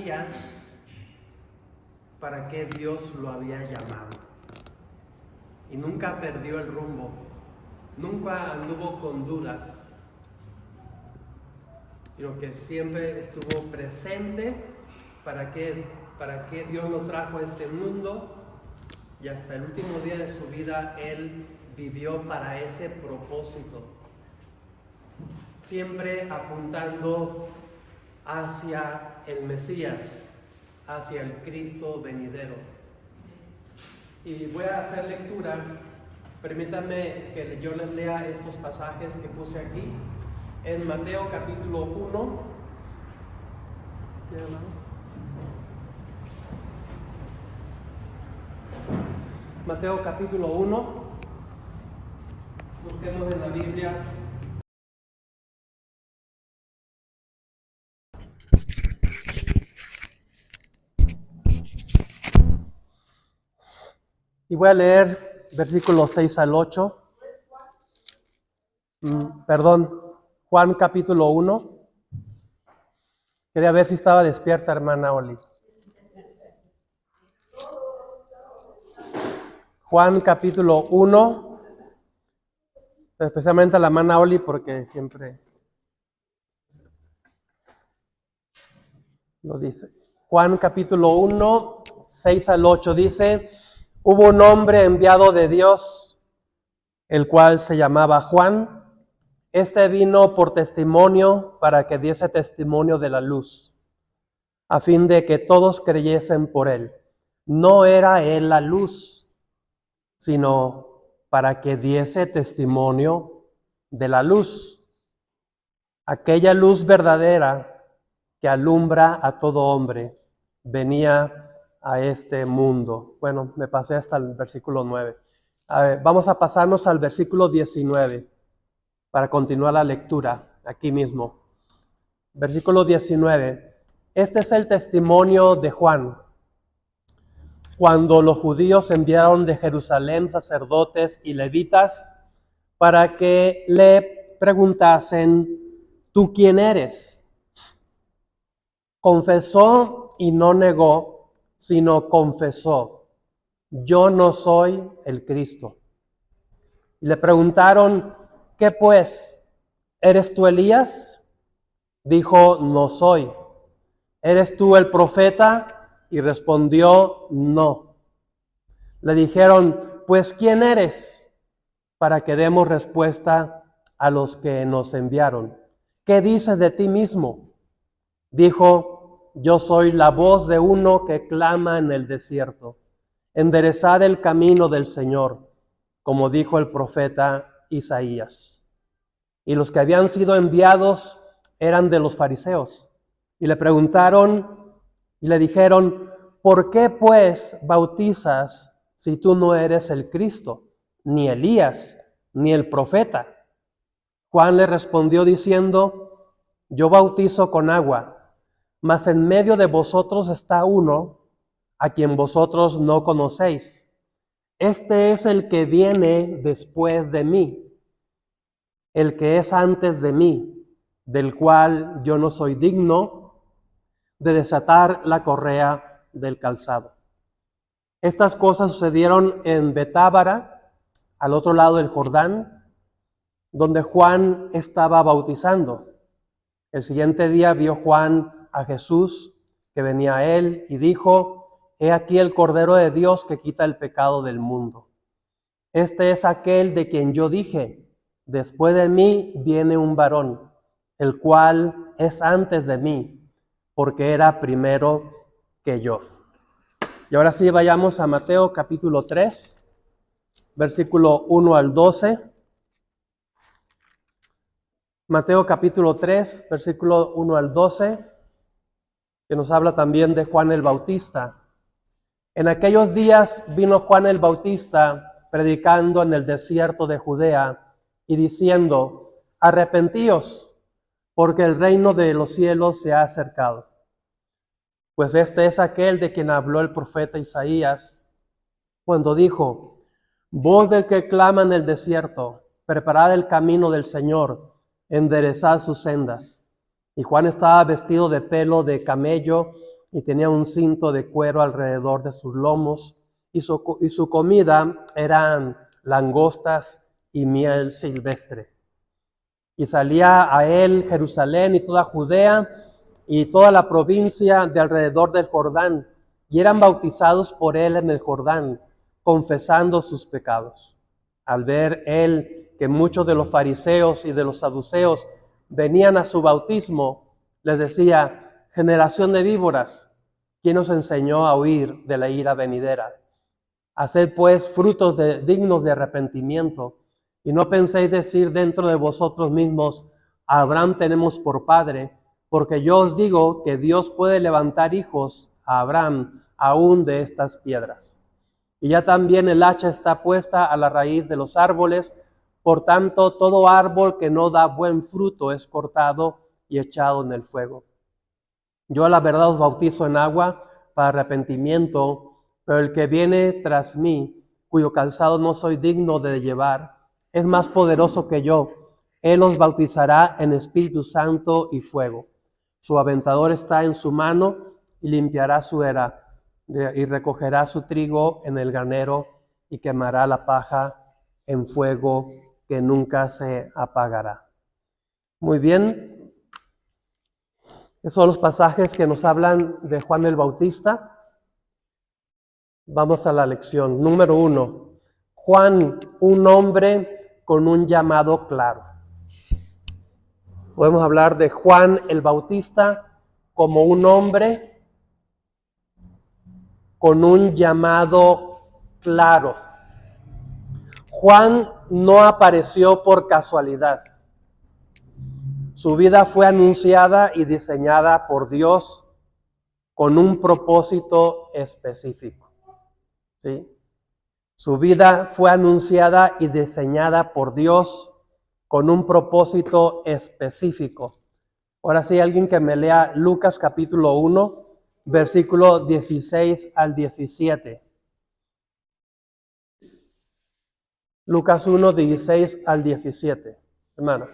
sabía para qué Dios lo había llamado. Y nunca perdió el rumbo, nunca anduvo con dudas, sino que siempre estuvo presente para qué Dios lo trajo a este mundo, y hasta el último día de su vida Él vivió para ese propósito, siempre apuntando hacia el Mesías, hacia el Cristo venidero. Y voy a hacer lectura. Permítanme que yo les lea estos pasajes que puse aquí en Mateo capítulo 1. Mateo capítulo 1. Busquemos en la Biblia. Y voy a leer versículos 6 al 8. Juan capítulo 1. Quería ver si estaba despierta, hermana Oli. Juan capítulo 1. Especialmente a la hermana Oli porque siempre lo dice. Juan capítulo 1, 6 al 8 dice: hubo un hombre enviado de Dios, el cual se llamaba Juan. Este vino por testimonio para que diese testimonio de la luz, a fin de que todos creyesen por él. No era él la luz, sino para que diese testimonio de la luz, aquella luz verdadera que alumbra a todo hombre, venía a este mundo. Bueno, me pasé hasta el versículo 9. Vamos a pasarnos al versículo 19 para continuar la lectura aquí mismo. Versículo 19. Este es el testimonio de Juan. Cuando los judíos enviaron de Jerusalén sacerdotes y levitas para que le preguntasen: ¿tú quién eres? Confesó y no negó, sino confesó: yo no soy el Cristo. Y le preguntaron: ¿qué pues? ¿Eres tú Elías? Dijo: no soy. ¿Eres tú el profeta? Y respondió: no. Le dijeron: pues ¿quién eres? Para que demos respuesta a los que nos enviaron. ¿Qué dices de ti mismo? Dijo: yo soy la voz de uno que clama en el desierto: enderezad el camino del Señor, como dijo el profeta Isaías. Y los que habían sido enviados eran de los fariseos. Y le preguntaron y le dijeron: ¿por qué pues bautizas si tú no eres el Cristo, ni Elías, ni el profeta? Juan le respondió diciendo: yo bautizo con agua, mas en medio de vosotros está uno a quien vosotros no conocéis. Este es el que viene después de mí, el que es antes de mí, del cual yo no soy digno de desatar la correa del calzado. Estas cosas sucedieron en Betábara, al otro lado del Jordán, donde Juan estaba bautizando. El siguiente día vio Juan a Jesús que venía a él y dijo: he aquí el Cordero de Dios que quita el pecado del mundo. Este es aquel de quien yo dije: después de mí viene un varón, el cual es antes de mí, porque era primero que yo. Y ahora sí, vayamos a Mateo capítulo 3, versículo 1 al 12. Mateo capítulo 3, versículo 1 al 12, que nos habla también de Juan el Bautista. En aquellos días vino Juan el Bautista predicando en el desierto de Judea y diciendo: arrepentíos, porque el reino de los cielos se ha acercado. Pues este es aquel de quien habló el profeta Isaías cuando dijo: voz del que clama en el desierto, preparad el camino del Señor, enderezad sus sendas. Y Juan estaba vestido de pelo de camello y tenía un cinto de cuero alrededor de sus lomos, y su comida eran langostas y miel silvestre. Y salía a él Jerusalén y toda Judea y toda la provincia de alrededor del Jordán, y eran bautizados por él en el Jordán, confesando sus pecados. Al ver él que muchos de los fariseos y de los saduceos venían a su bautismo, les decía: generación de víboras, ¿quién os enseñó a huir de la ira venidera? Haced pues frutos dignos de arrepentimiento, y no penséis decir dentro de vosotros mismos: a Abraham tenemos por padre, porque yo os digo que Dios puede levantar hijos a Abraham aún de estas piedras. Y ya también el hacha está puesta a la raíz de los árboles, por tanto todo árbol que no da buen fruto es cortado y echado en el fuego. Yo a la verdad os bautizo en agua para arrepentimiento, pero el que viene tras mí, cuyo calzado no soy digno de llevar, es más poderoso que yo. Él os bautizará en Espíritu Santo y fuego. Su aventador está en su mano y limpiará su era, y recogerá su trigo en el granero y quemará la paja en fuego que nunca se apagará. Muy bien. Esos son los pasajes que nos hablan de Juan el Bautista. Vamos a la lección. Número 1. Juan, un hombre con un llamado claro. Podemos hablar de Juan el Bautista como un hombre con un llamado claro. Juan no apareció por casualidad. Su vida fue anunciada y diseñada por Dios con un propósito específico. ¿Sí? Su vida fue anunciada y diseñada por Dios con un propósito específico. Ahora sí, alguien que me lea Lucas capítulo 1, versículo 16 al 17. Lucas 1, 16 al 17. Hermano.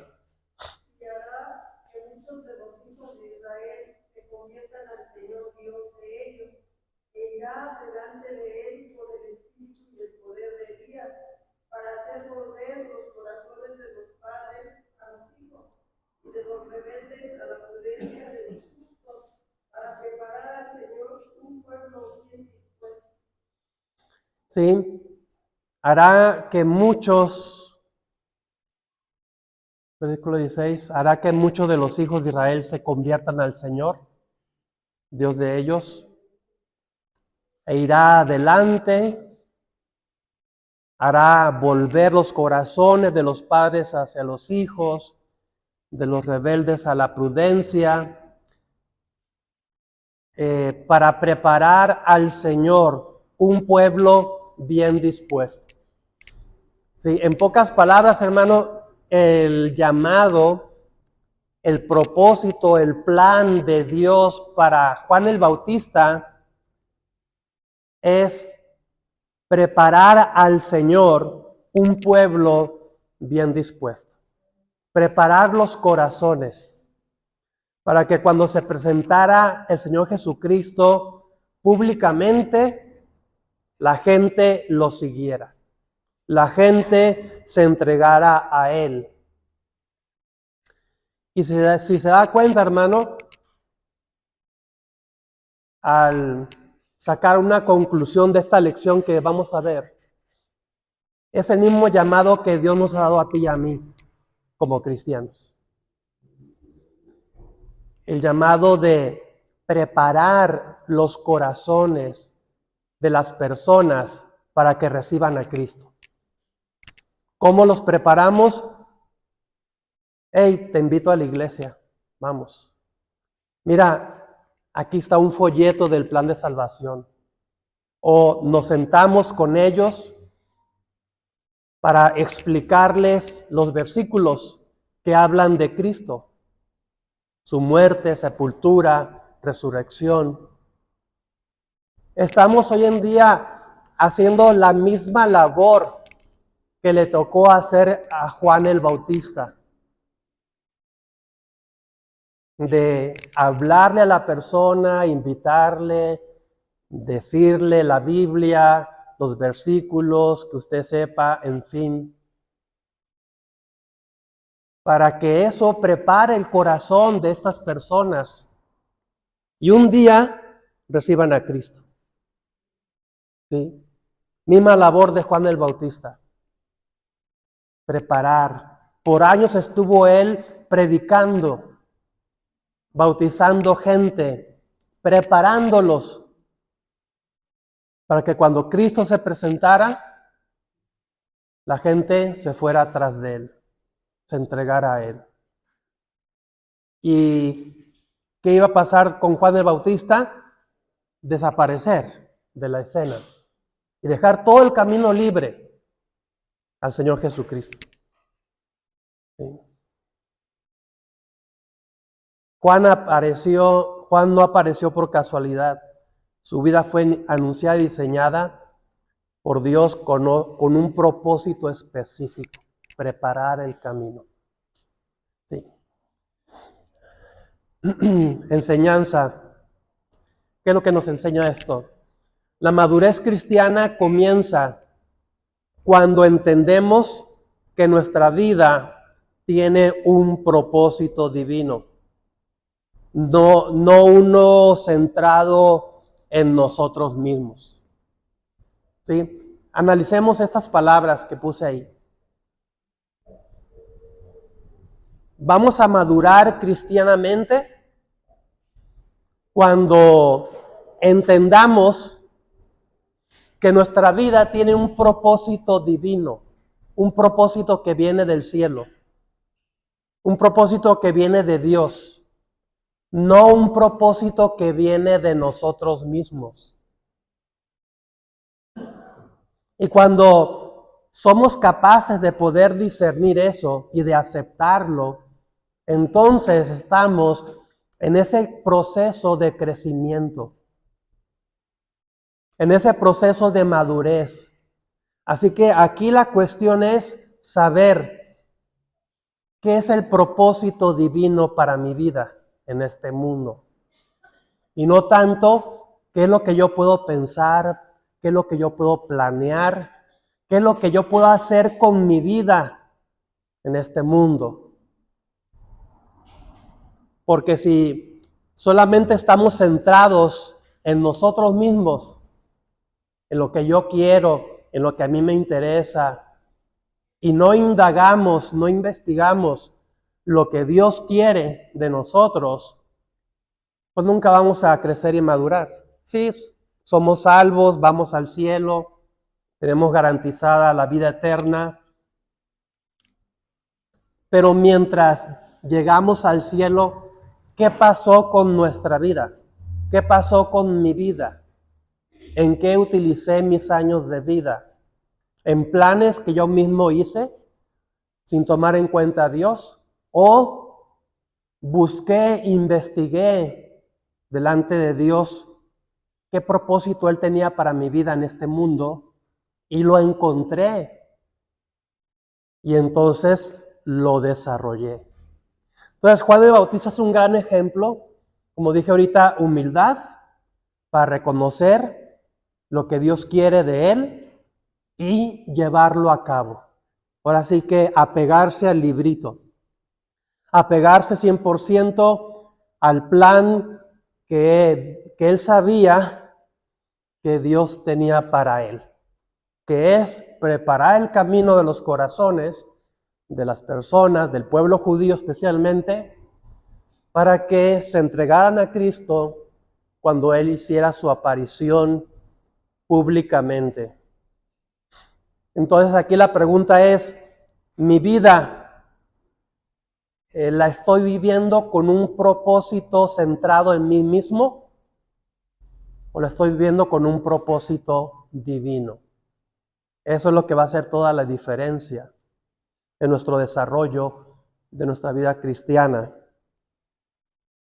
Sí, hará que muchos, versículo 16, hará que muchos de los hijos de Israel se conviertan al Señor, Dios de ellos, e irá adelante, hará volver los corazones de los padres hacia los hijos, de los rebeldes a la prudencia, para preparar al Señor un pueblo bien dispuesto. Sí, en pocas palabras, hermano, el llamado, el propósito, el plan de Dios para Juan el Bautista es preparar al Señor un pueblo bien dispuesto. Preparar los corazones para que cuando se presentara el Señor Jesucristo públicamente, la gente lo siguiera. La gente se entregara a Él. Y si se da cuenta, hermano, al sacar una conclusión de esta lección que vamos a ver, es el mismo llamado que Dios nos ha dado a ti y a mí como cristianos. El llamado de preparar los corazones de las personas para que reciban a Cristo. ¿Cómo los preparamos? Hey, te invito a la iglesia, vamos. Mira, aquí está un folleto del plan de salvación. O nos sentamos con ellos para explicarles los versículos que hablan de Cristo, su muerte, sepultura, resurrección. Estamos hoy en día haciendo la misma labor que le tocó hacer a Juan el Bautista. de hablarle a la persona, invitarle, decirle la Biblia, los versículos, que usted sepa, en fin, para que eso prepare el corazón de estas personas y un día reciban a Cristo. ¿Sí? Misma labor de Juan el Bautista, preparar. Por años estuvo él predicando, bautizando gente, preparándolos para que cuando Cristo se presentara, la gente se fuera atrás de él, se entregara a él. ¿Y qué iba a pasar con Juan el Bautista? Desaparecer de la escena y dejar todo el camino libre al Señor Jesucristo. ¿Sí? Juan no apareció por casualidad. Su vida fue anunciada y diseñada por Dios con un propósito específico: preparar el camino. Sí. Enseñanza. ¿Qué es lo que nos enseña esto? La madurez cristiana comienza cuando entendemos que nuestra vida tiene un propósito divino. No uno centrado en nosotros mismos. ¿Sí? Analicemos estas palabras que puse ahí. Vamos a madurar cristianamente cuando entendamos que nuestra vida tiene un propósito divino, un propósito que viene del cielo, un propósito que viene de Dios, no un propósito que viene de nosotros mismos. Y cuando somos capaces de poder discernir eso y de aceptarlo, entonces estamos en ese proceso de crecimiento, en ese proceso de madurez. Así que aquí la cuestión es saber qué es el propósito divino para mi vida en este mundo. Y no tanto qué es lo que yo puedo pensar, qué es lo que yo puedo planear, qué es lo que yo puedo hacer con mi vida en este mundo. Porque si solamente estamos centrados en nosotros mismos, en lo que yo quiero, en lo que a mí me interesa, y no indagamos, no investigamos lo que Dios quiere de nosotros, pues nunca vamos a crecer y madurar. Sí, somos salvos, vamos al cielo, tenemos garantizada la vida eterna, pero mientras llegamos al cielo, ¿qué pasó con nuestra vida? ¿Qué pasó con mi vida? ¿En qué utilicé mis años de vida? ¿En planes que yo mismo hice sin tomar en cuenta a Dios? ¿O busqué, investigué delante de Dios qué propósito Él tenía para mi vida en este mundo y lo encontré? Y entonces lo desarrollé. Entonces Juan el Bautista es un gran ejemplo, como dije ahorita, humildad para reconocer lo que Dios quiere de él y llevarlo a cabo. Ahora sí que apegarse al librito, apegarse 100% al plan que él sabía que Dios tenía para él, que es preparar el camino de los corazones de las personas, del pueblo judío especialmente, para que se entregaran a Cristo cuando Él hiciera su aparición públicamente. Entonces aquí la pregunta es, ¿mi vida la estoy viviendo con un propósito centrado en mí mismo? ¿O la estoy viviendo con un propósito divino? Eso es lo que va a hacer toda la diferencia en nuestro desarrollo de nuestra vida cristiana.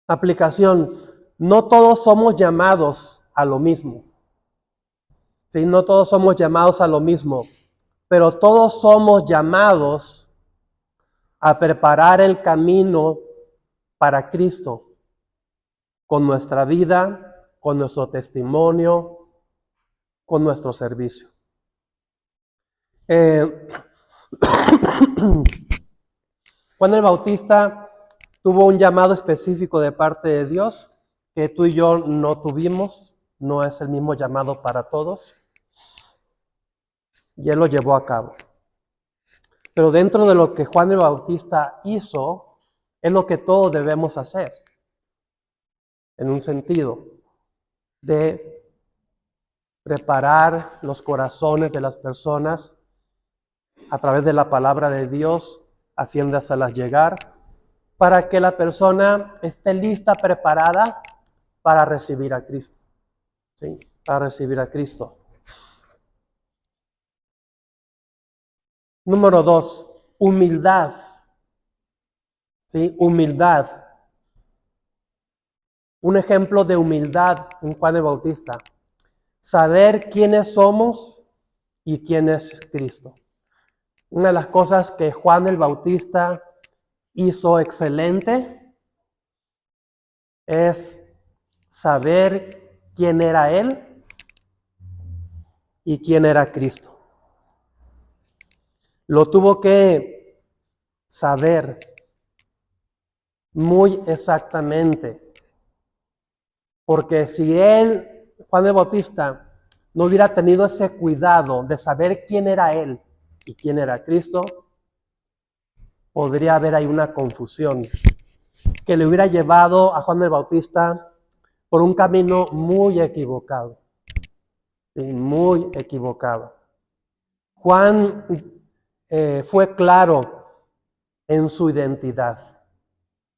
Aplicación: no todos somos llamados a lo mismo. Sí, no todos somos llamados a lo mismo, pero todos somos llamados a preparar el camino para Cristo, con nuestra vida, con nuestro testimonio, con nuestro servicio. Juan el Bautista tuvo un llamado específico de parte de Dios que tú y yo no tuvimos, no es el mismo llamado para todos, y él lo llevó a cabo. Pero dentro de lo que Juan el Bautista hizo, es lo que todos debemos hacer, en un sentido de preparar los corazones de las personas a través de la palabra de Dios, haciéndoselas llegar, para que la persona esté lista, preparada para recibir a Cristo. ¿Sí? Para recibir a Cristo. Número 2, humildad. ¿Sí? Humildad. Un ejemplo de humildad en Juan el Bautista. Saber quiénes somos y quién es Cristo. Una de las cosas que Juan el Bautista hizo excelente es saber quién era él y quién era Cristo. Lo tuvo que saber muy exactamente, porque si él, Juan el Bautista, no hubiera tenido ese cuidado de saber quién era él y quién era Cristo, podría haber ahí una confusión que le hubiera llevado a Juan el Bautista por un camino muy equivocado. Sí, muy equivocado. Juan fue claro en su identidad,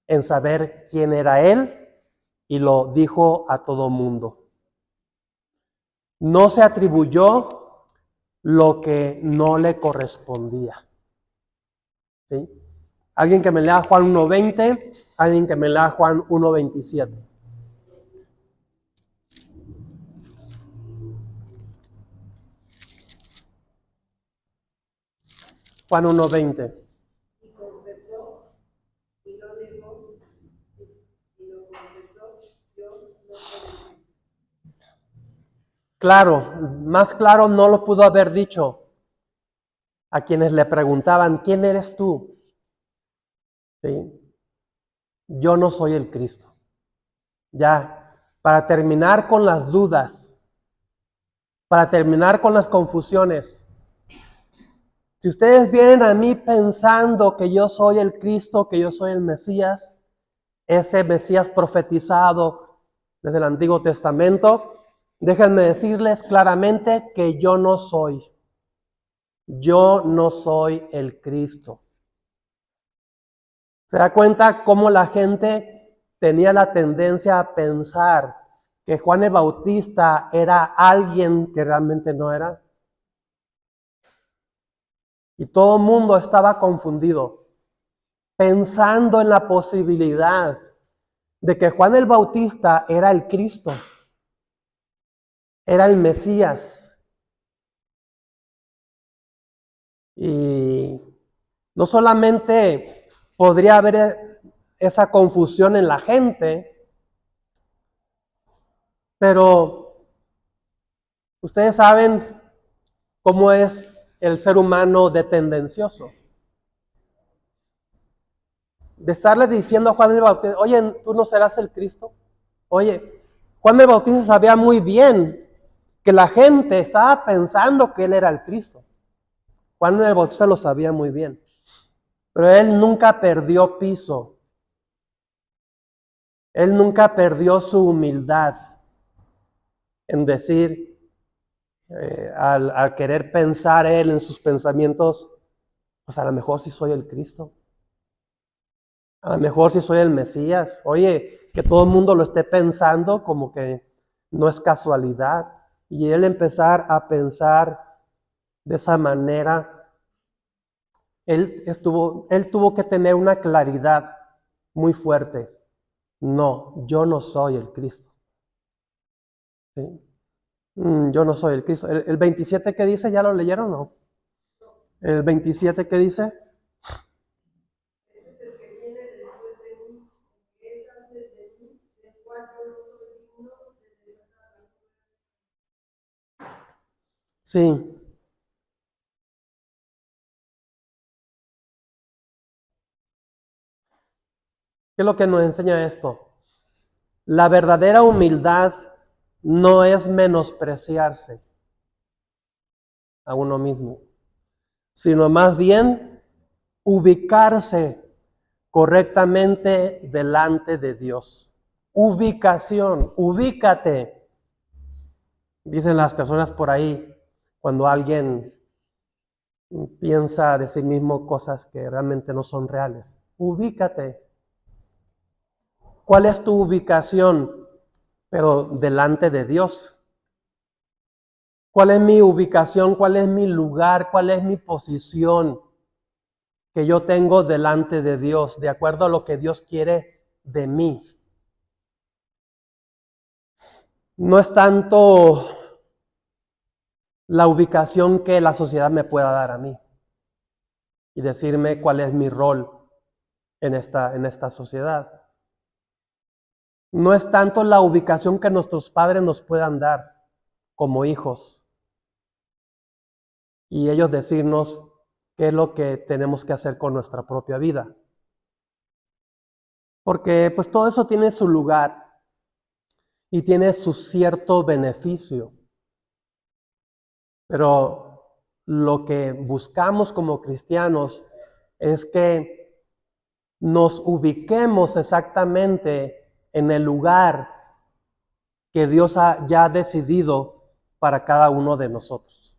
en saber quién era él, y lo dijo a todo mundo. No se atribuyó lo que no le correspondía. ¿Sí? Alguien que me lea Juan 1:20, alguien que me lea Juan 1:27. Juan 1:20. Y confesó, y no negó, y lo confesó, yo no soy. Claro, más claro no lo pudo haber dicho a quienes le preguntaban, ¿quién eres tú? ¿Sí? Yo no soy el Cristo. Ya, para terminar con las dudas, para terminar con las confusiones, si ustedes vienen a mí pensando que yo soy el Cristo, que yo soy el Mesías, ese Mesías profetizado desde el Antiguo Testamento, déjenme decirles claramente que yo no soy. Yo no soy el Cristo. ¿Se da cuenta cómo la gente tenía la tendencia a pensar que Juan el Bautista era alguien que realmente no era? Y todo el mundo estaba confundido, pensando en la posibilidad de que Juan el Bautista era el Cristo, era el Mesías. Y no solamente podría haber esa confusión en la gente, pero ustedes saben cómo es el ser humano de tendencioso. De estarle diciendo a Juan el Bautista, oye, ¿tú no serás el Cristo? Oye, Juan el Bautista sabía muy bien que la gente estaba pensando que él era el Cristo. Juan el Bautista lo sabía muy bien. Pero él nunca perdió piso. Él nunca perdió su humildad en decir, al querer pensar él en sus pensamientos, pues a lo mejor sí soy el Cristo. A lo mejor sí soy el Mesías. Oye, que todo el mundo lo esté pensando como que no es casualidad. Y él empezar a pensar de esa manera, él tuvo que tener una claridad muy fuerte. No, yo no soy el Cristo. ¿Sí? Yo no soy el Cristo. El 27 que dice, ¿ya lo leyeron o no? El 27 que dice. Este es el que viene después de mí, Sí. ¿Qué es lo que nos enseña esto? La verdadera humildad no es menospreciarse a uno mismo, sino más bien ubicarse correctamente delante de Dios. Ubicación, ubícate. Dicen las personas por ahí, cuando alguien piensa de sí mismo cosas que realmente no son reales. Ubícate. ¿Cuál es tu ubicación? Pero delante de Dios. ¿Cuál es mi ubicación? ¿Cuál es mi lugar? ¿Cuál es mi posición que yo tengo delante de Dios, de acuerdo a lo que Dios quiere de mí? No es tanto la ubicación que la sociedad me pueda dar a mí y decirme cuál es mi rol en esta sociedad. No es tanto la ubicación que nuestros padres nos puedan dar como hijos y ellos decirnos qué es lo que tenemos que hacer con nuestra propia vida. Porque pues todo eso tiene su lugar y tiene su cierto beneficio. Pero lo que buscamos como cristianos es que nos ubiquemos exactamente en el lugar que Dios ya ha decidido para cada uno de nosotros.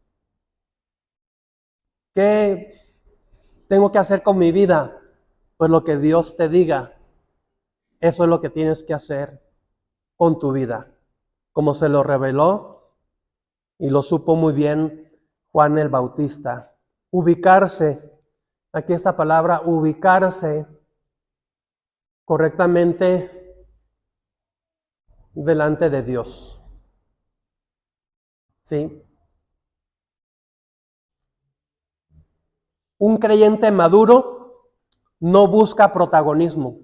¿Qué tengo que hacer con mi vida? Pues lo que Dios te diga, eso es lo que tienes que hacer con tu vida. Como se lo reveló y lo supo muy bien Juan el Bautista. Ubicarse, aquí esta palabra, ubicarse correctamente delante de Dios. ¿Sí? Un creyente maduro no busca protagonismo,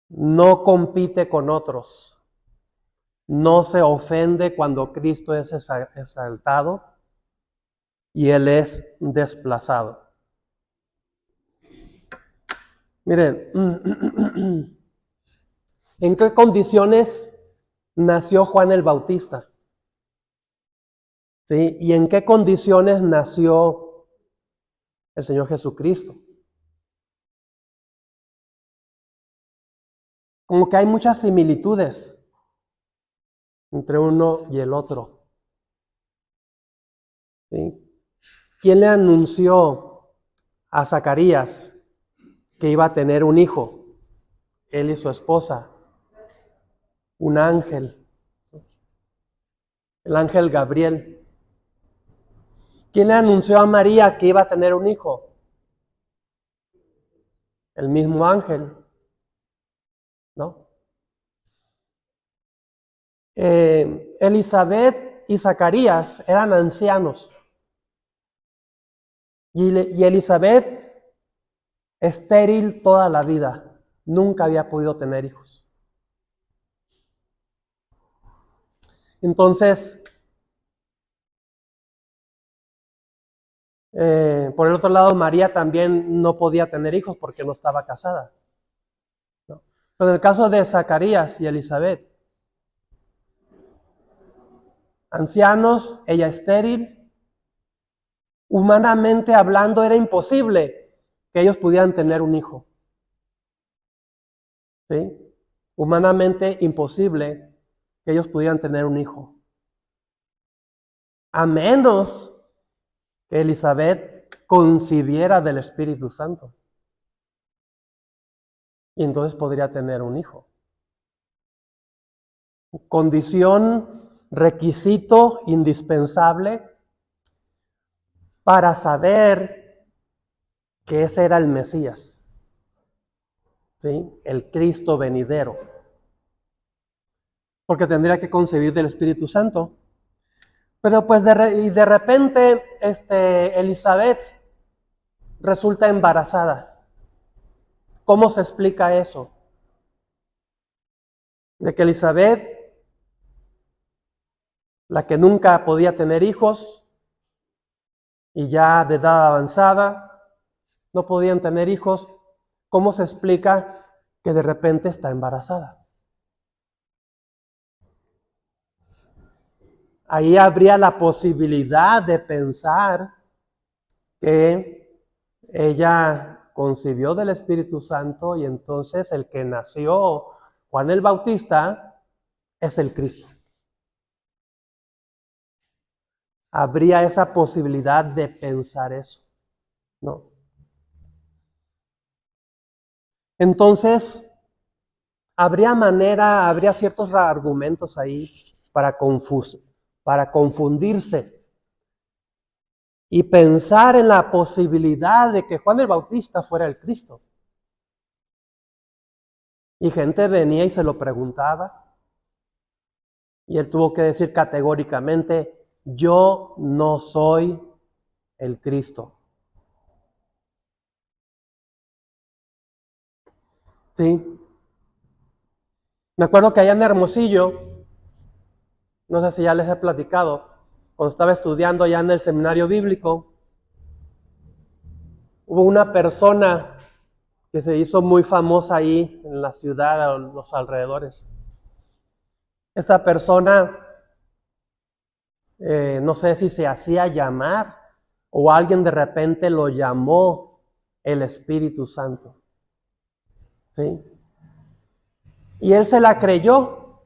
no compite con otros, no se ofende cuando Cristo es exaltado y Él es desplazado. Miren, ¿en qué condiciones nació Juan el Bautista? ¿Sí? ¿Y en qué condiciones nació el Señor Jesucristo? Como que hay muchas similitudes entre uno y el otro. ¿Sí? ¿Quién le anunció a Zacarías que iba a tener un hijo? Él y su esposa. Un ángel. El ángel Gabriel. ¿Quién le anunció a María que iba a tener un hijo? El mismo ángel. ¿No? Elizabeth y Zacarías eran ancianos. Y Elizabeth, estéril toda la vida, nunca había podido tener hijos. Entonces, por el otro lado, María también no podía tener hijos porque no estaba casada, ¿no? Pero en el caso de Zacarías y Elizabeth, ancianos, ella estéril, humanamente hablando era imposible que ellos pudieran tener un hijo. ¿Sí? Humanamente imposible que ellos pudieran tener un hijo. A menos que Elizabeth concibiera del Espíritu Santo. Y entonces podría tener un hijo. Condición, requisito indispensable para saber que ese era el Mesías, ¿sí? El Cristo venidero. Porque tendría que concebir del Espíritu Santo. Pero pues de repente Elizabeth resulta embarazada. ¿Cómo se explica eso? De que Elizabeth la que nunca podía tener hijos y ya de edad avanzada, no podían tener hijos, ¿cómo se explica que de repente está embarazada? Ahí habría la posibilidad de pensar que ella concibió del Espíritu Santo y entonces el que nació, Juan el Bautista, es el Cristo. Habría esa posibilidad de pensar eso, ¿no? Entonces, habría ciertos argumentos ahí para confundirse y pensar en la posibilidad de que Juan el Bautista fuera el Cristo. Y gente venía y se lo preguntaba, y él tuvo que decir categóricamente: yo no soy el Cristo. ¿Sí? Me acuerdo que allá en Hermosillo, no sé si ya les he platicado, cuando estaba estudiando allá en el seminario bíblico, hubo una persona que se hizo muy famosa ahí en la ciudad, en los alrededores. Esta persona, no sé si se hacía llamar o alguien de repente lo llamó el Espíritu Santo. ¿Sí? Y él se la creyó.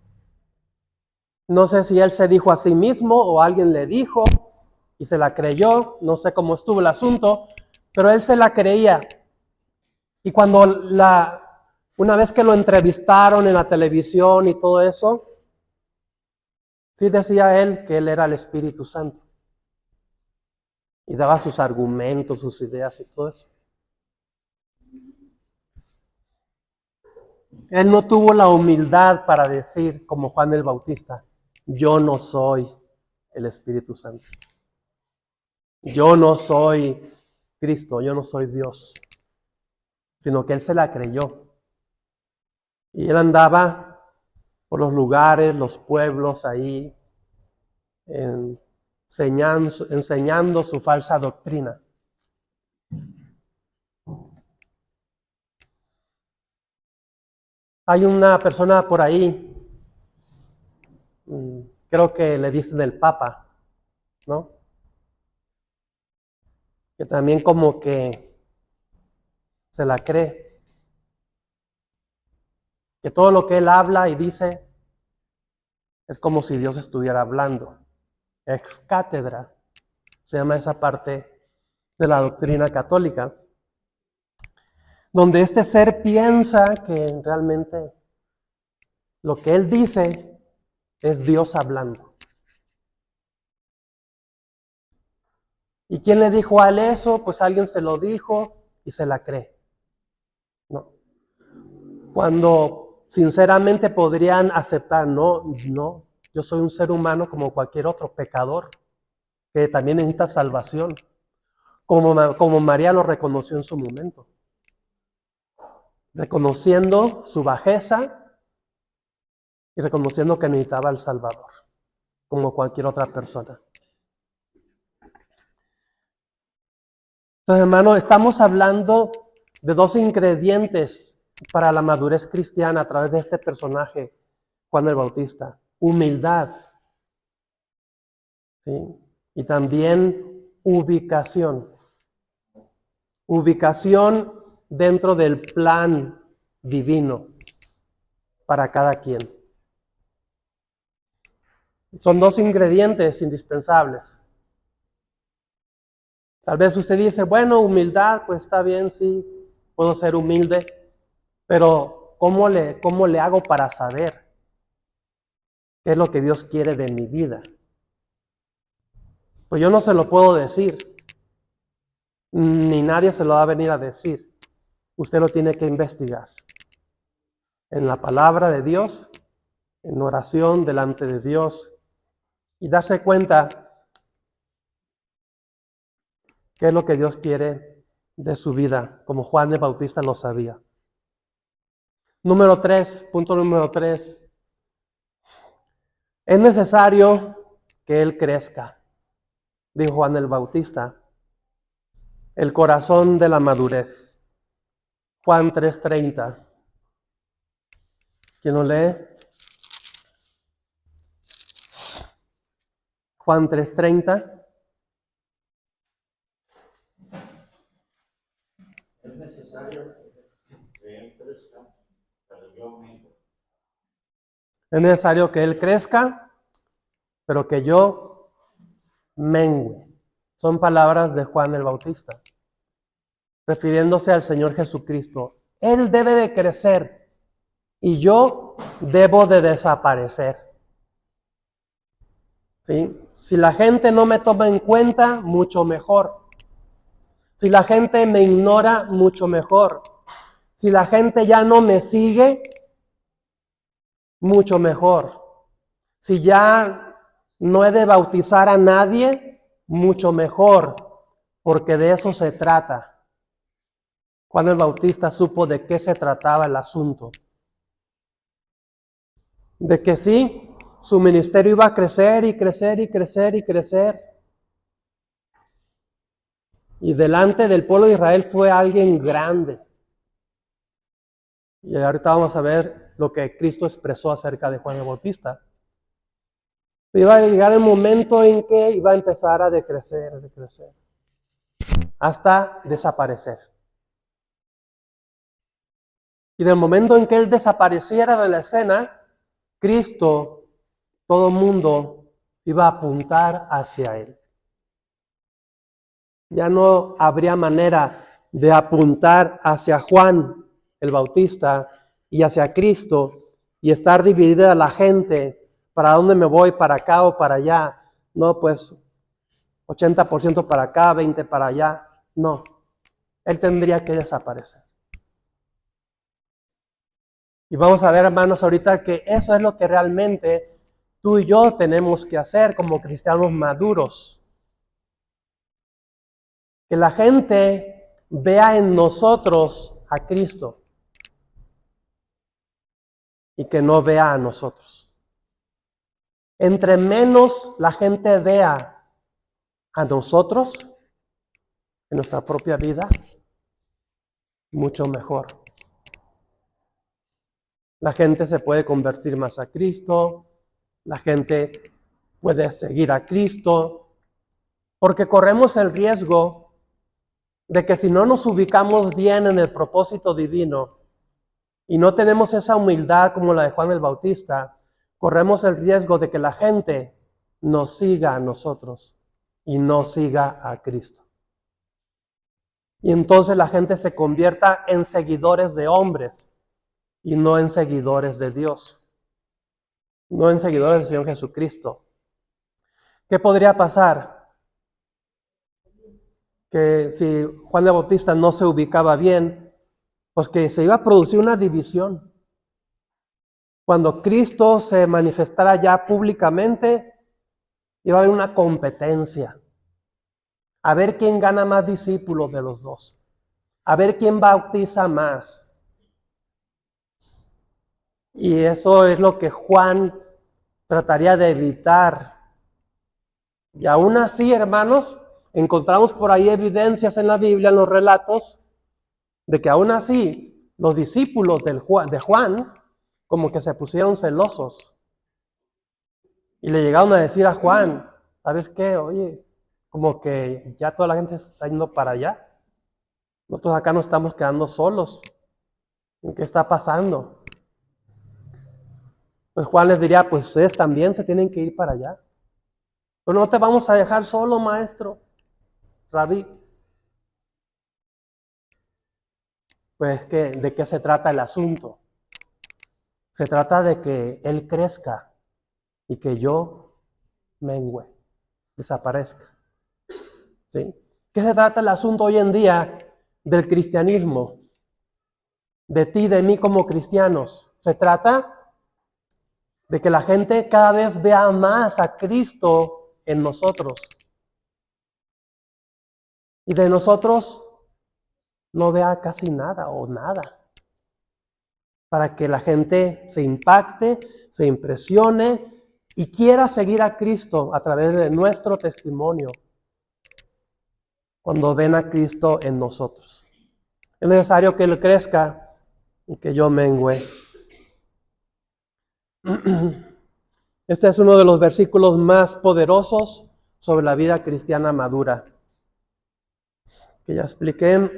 No sé si él se dijo a sí mismo o alguien le dijo y se la creyó. No sé cómo estuvo el asunto, pero él se la creía. Y cuando una vez que lo entrevistaron en la televisión y todo eso, sí decía él que él era el Espíritu Santo. Y daba sus argumentos, sus ideas y todo eso. Él no tuvo la humildad para decir, como Juan el Bautista: yo no soy el Espíritu Santo. Yo no soy Cristo, yo no soy Dios. Sino que él se la creyó. Y él andaba por los lugares, los pueblos ahí, enseñando su falsa doctrina. Hay una persona por ahí, creo que le dicen el Papa, ¿no? Que también como que se la cree. Que todo lo que él habla y dice es como si Dios estuviera hablando. Ex cátedra, se llama esa parte de la doctrina católica, donde este ser piensa que realmente lo que él dice es Dios hablando. ¿Y quién le dijo a él eso? Pues alguien se lo dijo y se la cree. No. Cuando sinceramente podrían aceptar, no, yo soy un ser humano como cualquier otro, pecador, que también necesita salvación, como María lo reconoció en su momento, reconociendo su bajeza y reconociendo que necesitaba al Salvador, como cualquier otra persona. Entonces, hermano, estamos hablando de dos ingredientes para la madurez cristiana a través de este personaje, Juan el Bautista: humildad, ¿sí? Y también ubicación. Ubicación dentro del plan divino para cada quien. Son dos ingredientes indispensables. Tal vez usted dice, bueno, humildad, pues está bien, sí, puedo ser humilde, pero ¿cómo le hago para saber qué es lo que Dios quiere de mi vida? Pues yo no se lo puedo decir, ni nadie se lo va a venir a decir. Usted lo tiene que investigar en la palabra de Dios, en oración delante de Dios, y darse cuenta qué es lo que Dios quiere de su vida, como Juan el Bautista lo sabía. Punto número 3. Es necesario que Él crezca, dijo Juan el Bautista. El corazón de la madurez. Juan 3:30. ¿Quién lo lee? Juan 3:30. Es necesario que Él crezca, pero yo mengue. Es necesario que Él crezca, pero que yo mengue. Son palabras de Juan el Bautista, refiriéndose al Señor Jesucristo. Él debe de crecer y yo debo de desaparecer. ¿Sí? Si la gente no me toma en cuenta, mucho mejor. Si la gente me ignora, mucho mejor. Si la gente ya no me sigue, mucho mejor. Si ya no he de bautizar a nadie, mucho mejor, porque de eso se trata. Juan el Bautista supo de qué se trataba el asunto. De que sí, su ministerio iba a crecer y crecer y crecer y crecer. Y delante del pueblo de Israel fue alguien grande. Y ahorita vamos a ver lo que Cristo expresó acerca de Juan el Bautista. Iba a llegar el momento en que iba a empezar a decrecer, hasta desaparecer. Y del momento en que Él desapareciera de la escena, Cristo, todo el mundo iba a apuntar hacia Él. Ya no habría manera de apuntar hacia Juan el Bautista y hacia Cristo y estar dividida la gente, ¿para dónde me voy? ¿Para acá o para allá? No, pues 80% para acá, 20% para allá. No, Él tendría que desaparecer. Y vamos a ver, hermanos, ahorita que eso es lo que realmente tú y yo tenemos que hacer como cristianos maduros. Que la gente vea en nosotros a Cristo y que no vea a nosotros. Entre menos la gente vea a nosotros en nuestra propia vida, mucho mejor. La gente se puede convertir más a Cristo, la gente puede seguir a Cristo, porque corremos el riesgo de que si no nos ubicamos bien en el propósito divino y no tenemos esa humildad como la de Juan el Bautista, corremos el riesgo de que la gente nos siga a nosotros y no siga a Cristo. Y entonces la gente se convierta en seguidores de hombres y no en seguidores de Dios, no en seguidores del Señor Jesucristo. ¿Qué podría pasar? Que si Juan el Bautista no se ubicaba bien, pues que se iba a producir una división. Cuando Cristo se manifestara ya públicamente, iba a haber una competencia. A ver quién gana más discípulos de los dos. A ver quién bautiza más. Y eso es lo que Juan trataría de evitar. Y aún así, hermanos, encontramos por ahí evidencias en la Biblia, en los relatos, de que aún así los discípulos de Juan como que se pusieron celosos. Y le llegaron a decir a Juan, ¿sabes qué? Oye, como que ya toda la gente está yendo para allá. Nosotros acá nos estamos quedando solos. ¿Qué está pasando? Pues Juan les diría, pues ustedes también se tienen que ir para allá. Pero no te vamos a dejar solo, maestro, rabí. Pues, ¿de qué se trata el asunto? Se trata de que Él crezca y que yo mengüe, desaparezca. ¿Sí? ¿Qué se trata el asunto hoy en día del cristianismo? De ti, de mí como cristianos. Se trata de que la gente cada vez vea más a Cristo en nosotros. Y de nosotros no vea casi nada o nada. Para que la gente se impacte, se impresione y quiera seguir a Cristo a través de nuestro testimonio, cuando ven a Cristo en nosotros. Es necesario que Él crezca y que yo mengüe. Este es uno de los versículos más poderosos sobre la vida cristiana madura. Que ya expliqué.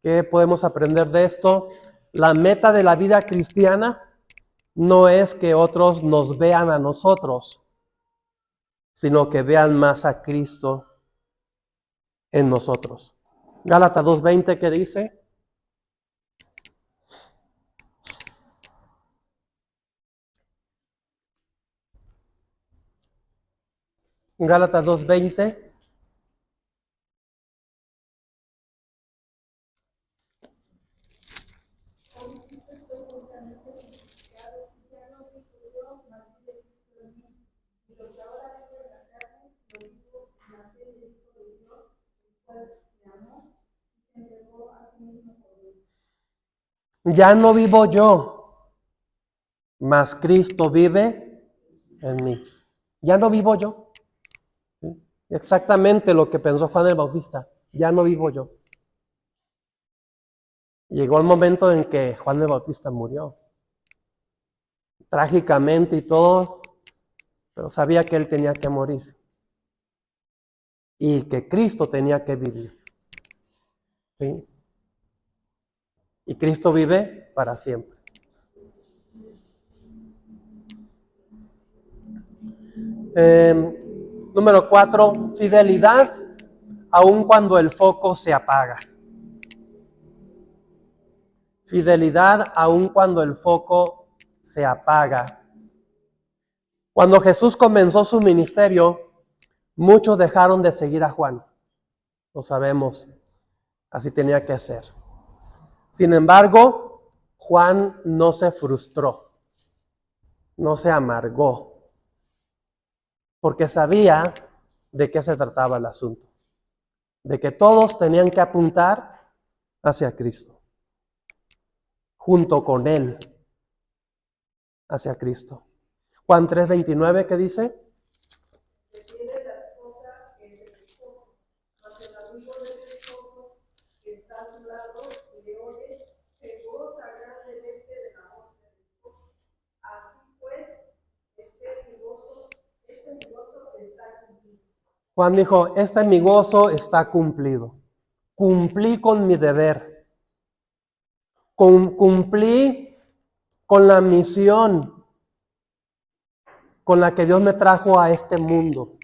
¿Qué podemos aprender de esto? La meta de la vida cristiana no es que otros nos vean a nosotros, sino que vean más a Cristo en nosotros. Gálatas 2:20, ¿qué dice? Gálatas 2:20. Ya no vivo yo, mas Cristo vive en mí. Ya no vivo yo. ¿Sí? Exactamente lo que pensó Juan el Bautista. Ya no vivo yo. Llegó el momento en que Juan el Bautista murió. Trágicamente y todo, pero sabía que él tenía que morir. Y que Cristo tenía que vivir. ¿Sí? Y Cristo vive para siempre. Número 4, fidelidad aun cuando el foco se apaga. Fidelidad aun cuando el foco se apaga. Cuando Jesús comenzó su ministerio, muchos dejaron de seguir a Juan. Lo sabemos, así tenía que ser. Sin embargo, Juan no se frustró, no se amargó, porque sabía de qué se trataba el asunto, de que todos tenían que apuntar hacia Cristo, junto con Él, hacia Cristo. Juan 3:29, ¿qué dice? Detiene la esposa en el esposo, mas el amigo del esposo que está a su lado y le oye, se goza grandemente del amor del esposo. Así pues, mi gozo está cumplido. Juan dijo, mi gozo está cumplido. Cumplí con mi deber. Cumplí con la misión con la que Dios me trajo a este mundo.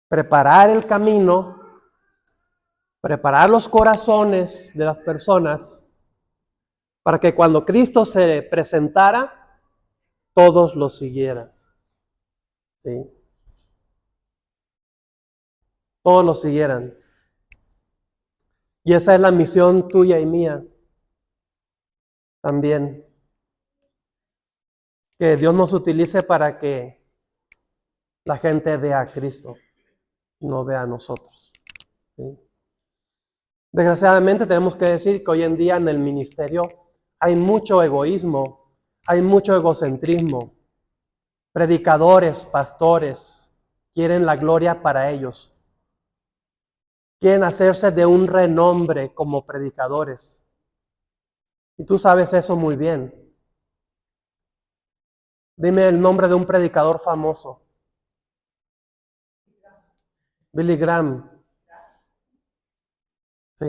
Preparar el camino, preparar los corazones de las personas para que cuando Cristo se presentara, todos lo siguieran. ¿Sí? Todos lo siguieran. Y esa es la misión tuya y mía también. Que Dios nos utilice para que la gente vea a Cristo, no vea a nosotros. ¿Sí? Desgraciadamente tenemos que decir que hoy en día en el ministerio hay mucho egoísmo, hay mucho egocentrismo. Predicadores, pastores, quieren la gloria para ellos. Quieren hacerse de un renombre como predicadores. Y tú sabes eso muy bien. Dime el nombre de un predicador famoso. Billy Graham. ¿Sí?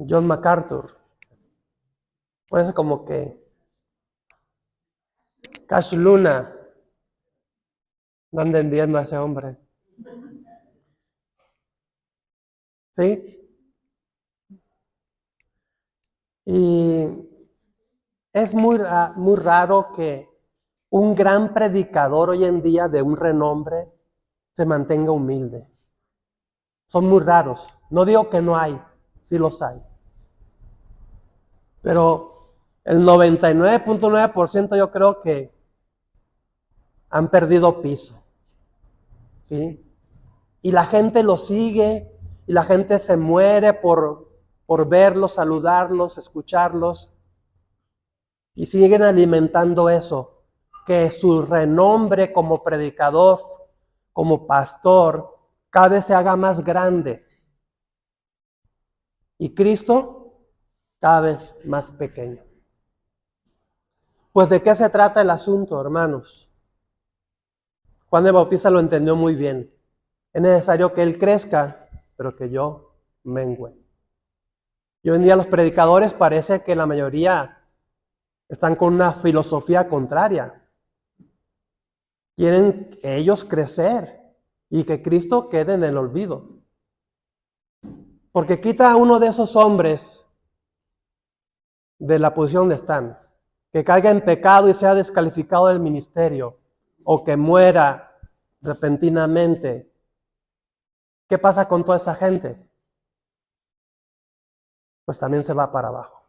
John MacArthur. Parece como que Cash Luna. No anden viendo a ese hombre. ¿Sí? Y es muy raro que un gran predicador hoy en día de un renombre se mantenga humilde. Son muy raros. No digo que no hay, sí los hay. Pero el 99.9% yo creo que han perdido piso. ¿Sí? Y la gente lo sigue y la gente se muere por por verlos, saludarlos, escucharlos, y siguen alimentando eso, que su renombre como predicador, como pastor, cada vez se haga más grande. Y Cristo cada vez más pequeño. Pues ¿de qué se trata el asunto, hermanos? Juan el Bautista lo entendió muy bien. Es necesario que Él crezca, pero que yo mengüe. Y hoy en día los predicadores parece que la mayoría están con una filosofía contraria. Quieren ellos crecer y que Cristo quede en el olvido. Porque quita a uno de esos hombres de la posición donde están, que caiga en pecado y sea descalificado del ministerio, o que muera repentinamente. ¿Qué pasa con toda esa gente? Pues también se va para abajo.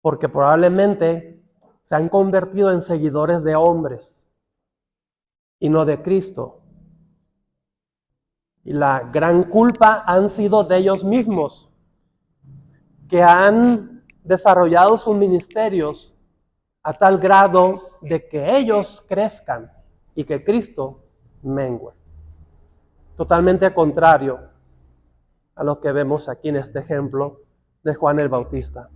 Porque probablemente se han convertido en seguidores de hombres y no de Cristo. Y la gran culpa han sido de ellos mismos, que han desarrollado sus ministerios a tal grado de que ellos crezcan y que Cristo mengue. Totalmente contrario a lo que vemos aquí en este ejemplo de Juan el Bautista.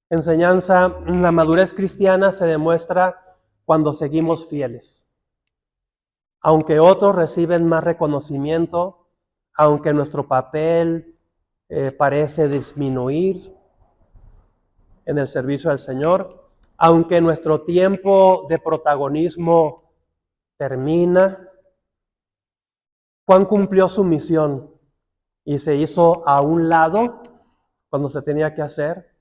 Enseñanza: la madurez cristiana se demuestra cuando seguimos fieles. Aunque otros reciben más reconocimiento, aunque nuestro papel parece disminuir en el servicio al Señor, aunque nuestro tiempo de protagonismo termina, Juan cumplió su misión y se hizo a un lado cuando se tenía que hacer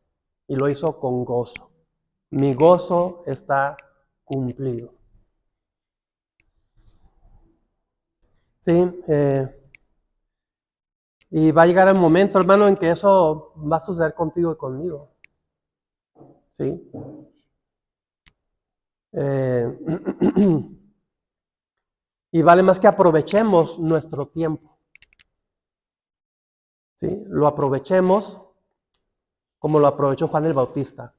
y lo hizo con gozo. Mi gozo está cumplido. Sí, y va a llegar el momento, hermano, en que eso va a suceder contigo y conmigo. ¿Sí? Y vale más que aprovechemos nuestro tiempo. ¿Sí? Lo aprovechemos como lo aprovechó Juan el Bautista.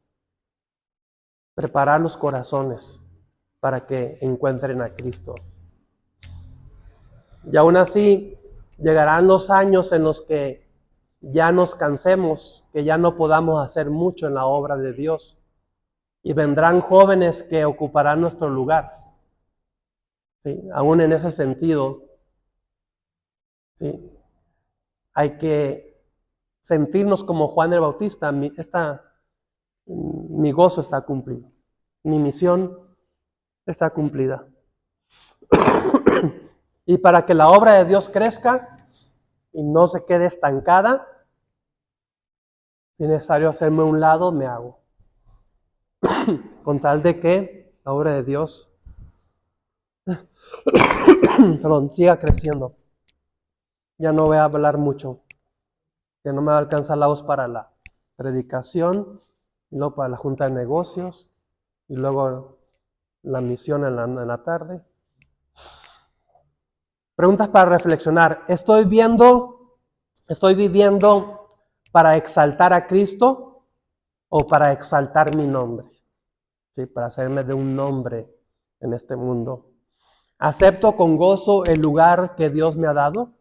Preparar los corazones para que encuentren a Cristo. Y aún así, llegarán los años en los que ya nos cansemos, que ya no podamos hacer mucho en la obra de Dios. Y vendrán jóvenes que ocuparán nuestro lugar. ¿Sí? Aún en ese sentido, ¿sí? Hay que sentirnos como Juan el Bautista. Mi gozo está cumplido. Mi misión está cumplida. Y para que la obra de Dios crezca y no se quede estancada, si es necesario hacerme a un lado, me hago. Con tal de que la obra de Dios siga creciendo. Ya no voy a hablar mucho, que no me va a alcanzar la voz para la predicación, y luego para la junta de negocios, y luego la misión en la tarde. Preguntas para reflexionar. ¿Estoy viviendo para exaltar a Cristo o para exaltar mi nombre? ¿Sí? Para hacerme de un nombre en este mundo. ¿Acepto con gozo el lugar que Dios me ha dado?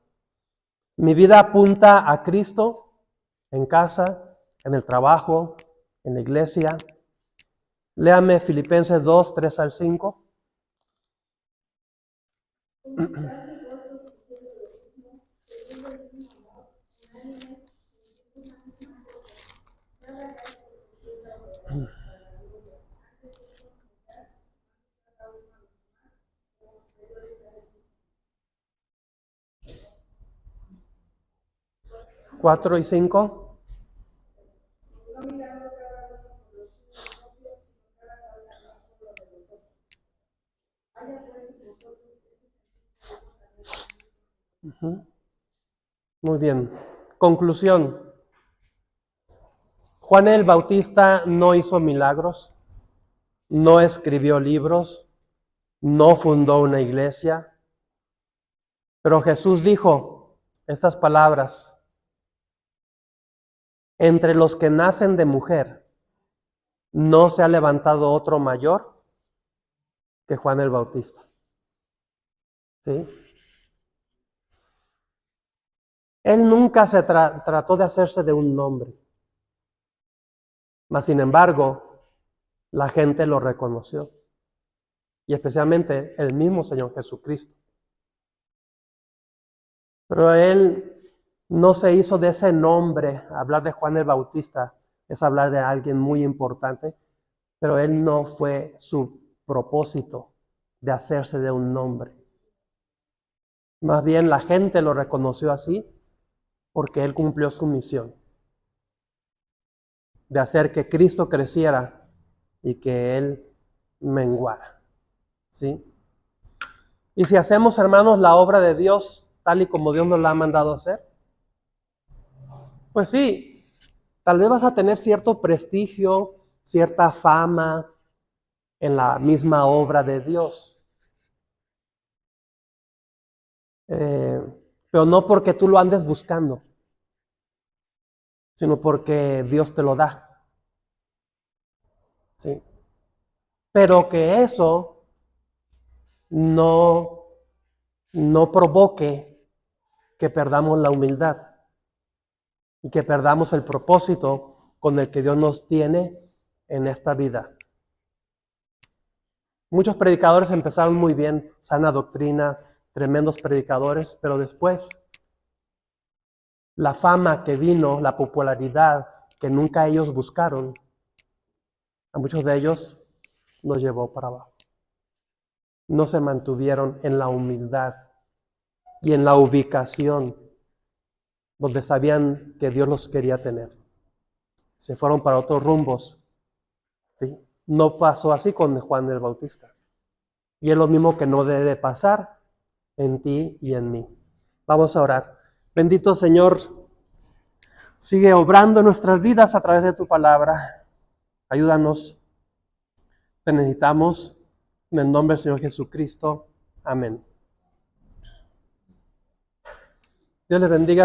¿Mi vida apunta a Cristo en casa, en el trabajo, en la iglesia? Léame Filipenses 2, 3 al 5. ¿4 y 5? Muy bien. Conclusión. Juan el Bautista no hizo milagros, no escribió libros, no fundó una iglesia, pero Jesús dijo estas palabras entre los que nacen de mujer, no se ha levantado otro mayor que Juan el Bautista. ¿Sí? Él nunca se trató de hacerse de un nombre. Mas, sin embargo, la gente lo reconoció. Y especialmente el mismo Señor Jesucristo. Pero él no se hizo de ese nombre. Hablar de Juan el Bautista es hablar de alguien muy importante, pero él no fue su propósito de hacerse de un nombre. Más bien la gente lo reconoció así porque él cumplió su misión de hacer que Cristo creciera y que él menguara. ¿Sí? Y si hacemos, hermanos, la obra de Dios tal y como Dios nos la ha mandado hacer, pues sí, tal vez vas a tener cierto prestigio, cierta fama en la misma obra de Dios. Pero no porque tú lo andes buscando, sino porque Dios te lo da. ¿Sí? Pero que eso no provoque que perdamos la humildad y que perdamos el propósito con el que Dios nos tiene en esta vida. Muchos predicadores empezaron muy bien, sana doctrina, tremendos predicadores, pero después la fama que vino, la popularidad que nunca ellos buscaron, a muchos de ellos los llevó para abajo. No se mantuvieron en la humildad y en la ubicación donde sabían que Dios los quería tener. Se fueron para otros rumbos. ¿Sí? No pasó así con Juan el Bautista. Y es lo mismo que no debe pasar en ti y en mí. Vamos a orar. Bendito Señor, sigue obrando en nuestras vidas a través de tu palabra. Ayúdanos. Te necesitamos. En el nombre del Señor Jesucristo. Amén. Dios les bendiga.